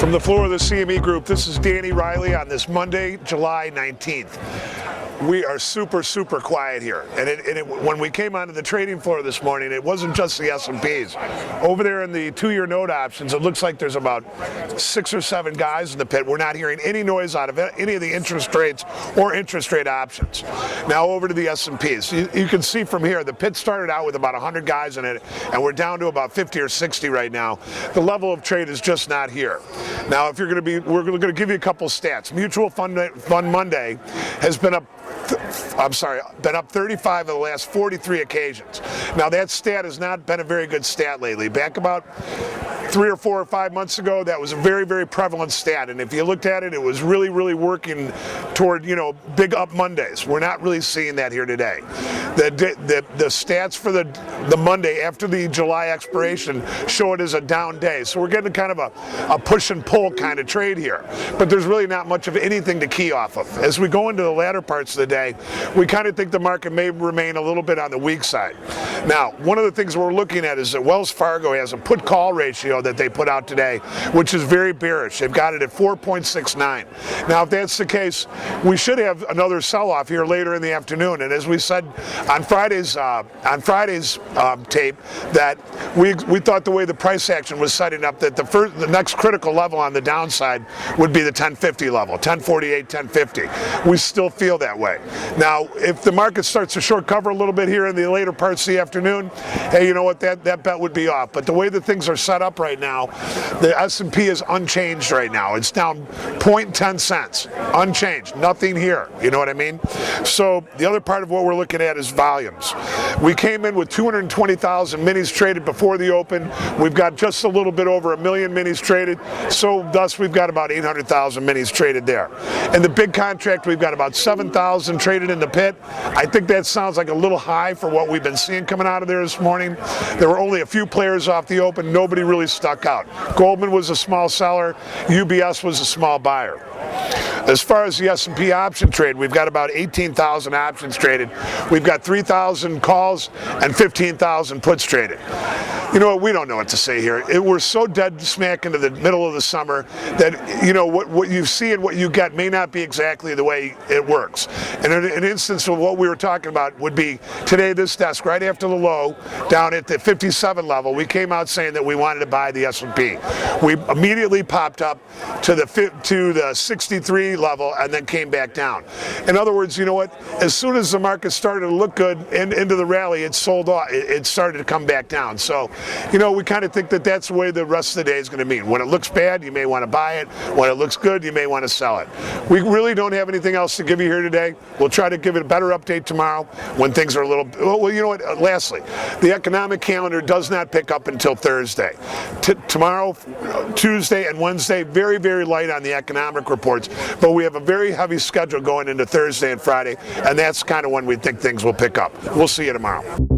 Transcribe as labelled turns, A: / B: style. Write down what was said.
A: From the floor of the CME Group, this is Danny Riley on this Monday, July 19th. We are super quiet here. When we came onto the trading floor this morning, it wasn't just the S&Ps. Over there in the 2-year note options, it looks like there's about 6 or 7 guys in the pit. We're not hearing any noise out of any of the interest rates or interest rate options. Now over to the S&Ps. You can see from here, the pit started out with about 100 guys in it, and we're down to about 50 or 60 right now. The level of trade is just not here. Now, if you're going to be, we're going to give you a couple stats. Mutual Fund Monday has been up 35 of the last 43 occasions. Now that stat has not been a very good stat lately. Back about 3 or 4 or 5 months ago, that was a very prevalent stat, and if you looked at it, it was really working toward, big up Mondays. We're not really seeing that here today. The stats for the Monday after the July expiration show it as a down day, so we're getting kind of a push and pull kind of trade here, but there's really not much of anything to key off of. As we go into the latter parts of the day, we kind of think the market may remain a little bit on the weak side. Now, one of the things we're looking at is that Wells Fargo has a put-call ratio that they put out today, which is very bearish. They've got it at 4.69. Now, if that's the case, we should have another sell-off here later in the afternoon. And as we said on Friday's tape, that we thought the way the price action was setting up, that the next critical level on the downside would be the 1050 level, 1048, 1050. We still feel that way. Now, if the market starts to short cover a little bit here in the later parts of the afternoon, hey, you know what, that bet would be off. But the way that things are set up right now, the S&P is unchanged right now. It's down 0.10 cents, unchanged, nothing here, you know what I mean? So the other part of what we're looking at is volumes. We came in with 220,000 minis traded before the open. We've got just a little bit over 1 million minis traded, so thus we've got about 800,000 minis traded there. And the big contract, we've got about 7,000 traded in the pit. I think that sounds like a little high for what we've been seeing coming out of there this morning. There were only a few players off the open. Nobody really stuck out. Goldman was a small seller. UBS was a small buyer. As far as the S&P option trade, we've got about 18,000 options traded. We've got 3,000 calls and 15,000 puts traded. You know what, we don't know what to say here. We're so dead smack into the middle of the summer that, what you see and what you get may not be exactly the way it works. And an instance of what we were talking about would be today, this desk, right after the low, down at the 57 level, we came out saying that we wanted to buy the S&P. We immediately popped up to the 63 level and then came back down. In other words, you know what, as soon as the market started to look good into the rally, it sold off. It started to come back down. So, we kind of think that that's the way the rest of the day is going to be. When it looks bad, you may want to buy it. When it looks good, you may want to sell it. We really don't have anything else to give you here today. We'll try to give it a better update tomorrow when things are a little, well, you know what, lastly, the economic calendar does not pick up until Thursday. Tomorrow, Tuesday and Wednesday, very light on the economic reports, but we have a very heavy schedule going into Thursday and Friday, and that's kind of when we think things will pick up. We'll see you tomorrow.